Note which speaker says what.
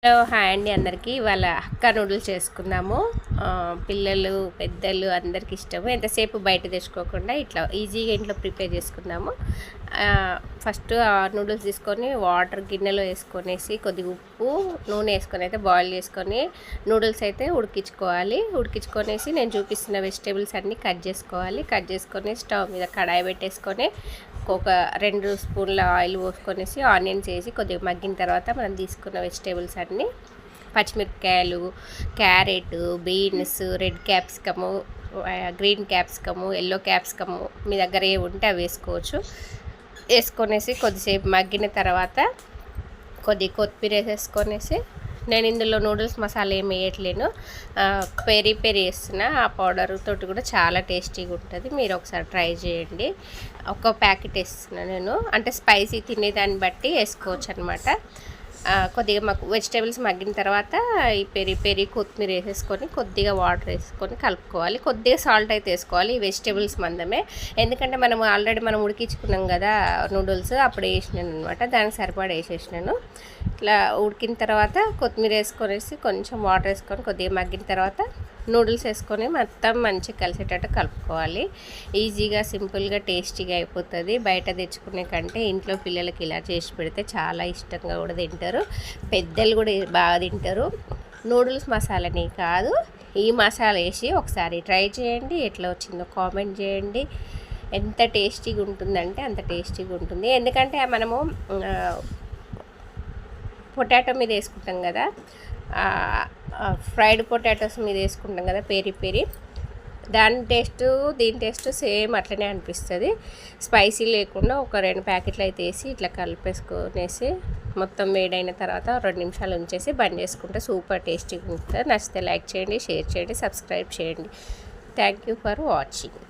Speaker 1: Hello hi అండి అందరికీ. ఇవాళ హక్కా నూడిల్స్ చేసుకుందాము. పిల్లలు పెద్దలు అందరికి ఇష్టము. ఎంతసేపు బయట తెచ్చుకోకుండా ఇట్లా ఈజీగా ఇంట్లో ప్రిపేర్ చేసుకుందాము. ఫస్ట్ నూడిల్స్ తీసుకొని వాటర్ గిన్నెలో వేసుకొనేసి కొద్దిగా ఉప్పు నూనె వేసుకొని అయితే బాయిల్ చేసుకొని నూడిల్స్ అయితే ఉడికించుకొనేసి నేను చూపిస్తున్న వెజిటేబుల్స్ అన్నీ కట్ చేసుకొని స్టవ్ మీద కడాయి పెట్టేసుకొని ఒక 2 స్పూన్ల ఆయిల్ పోసుకొనేసి ఆనియన్స్ వేసి కొద్దిగా మగ్గిన తర్వాత మనం తీసుకున్న వెజిటేబుల్స్ అన్నీ పచ్చిమిరపకాయలు, carrot, beans, red capsicum, green capsicum, yellow capsicum మీ దగ్గర ఏ ఉంటే అవి వేసుకొనేసి కొద్దిసేపు మగ్గిన తర్వాత కొద్దిగా కొత్తిమీర వేసేసుకొనేసి నేను ఇందులో నూడిల్స్ మసాలా ఏమి వేయట్లేను, పెరి వేస్తున్నా. ఆ పౌడర్ తోటి కూడా చాలా టేస్టీగా ఉంటుంది. మీరు ఒకసారి ట్రై చేయండి. ఒక ప్యాకెట్ వేస్తున్నాను నేను, అంటే స్పైసీ తినేదాన్ని బట్టి వేసుకోవచ్చు అనమాట. కొద్దిగా మాకు వెజిటేబుల్స్ మగ్గిన తర్వాత ఈ పెరి కొత్తిమీర వేసేసుకొని కొద్దిగా వాటర్ వేసుకొని కలుపుకోవాలి. కొద్దిగా సాల్ట్ అయితే వేసుకోవాలి. ఈ వెజిటేబుల్స్ మందమే, ఎందుకంటే మనం ఉడికించుకున్నాం కదా నూడిల్స్, అప్పుడు వేసినాను అనమాట. దానికి సరిపడా వేసేసినాను. ఇట్లా ఉడికిన తర్వాత కొత్తిమీర వేసుకొనేసి కొంచెం వాటర్ వేసుకొని కొద్దిగా మగ్గిన తర్వాత నూడిల్స్ వేసుకొని మొత్తం మంచిగా కలిసేటట్టు కలుపుకోవాలి. ఈజీగా సింపుల్గా టేస్టీగా అయిపోతుంది. బయట తెచ్చుకునే కంటే ఇంట్లో పిల్లలకి ఇలా చేసి పెడితే చాలా ఇష్టంగా కూడా తింటారు. పెద్దలు కూడా బాగా తింటారు. నూడిల్స్ మసాలాని కాదు, ఈ మసాలా వేసి ఒకసారి ట్రై చేయండి. ఎట్లా వచ్చిందో కామెంట్ చేయండి. ఎంత టేస్టీగా ఉంటుందంటే అంత టేస్టీగా ఉంటుంది. ఎందుకంటే మనము పొటాటో మీద వేసుకుంటాం కదా, ఫ్రైడ్ పొటాటోస్ మీద వేసుకుంటాం కదా పెరి, దాని టేస్ట్ దీని టేస్ట్ సేమ్ అట్లనే అనిపిస్తుంది. స్పైసీ లేకుండా ఒక 2 ప్యాకెట్లు అయితే వేసి ఇట్లా కలిపేసుకొనేసి మొత్తం వేడైన తర్వాత 2 నిమిషాలు ఉంచేసి బంద్ చేసుకుంటే సూపర్ టేస్టీగా ఉంటుంది. నచ్చితే లైక్ చేయండి, షేర్ చేయండి, సబ్స్క్రైబ్ చేయండి. Thank you for watching.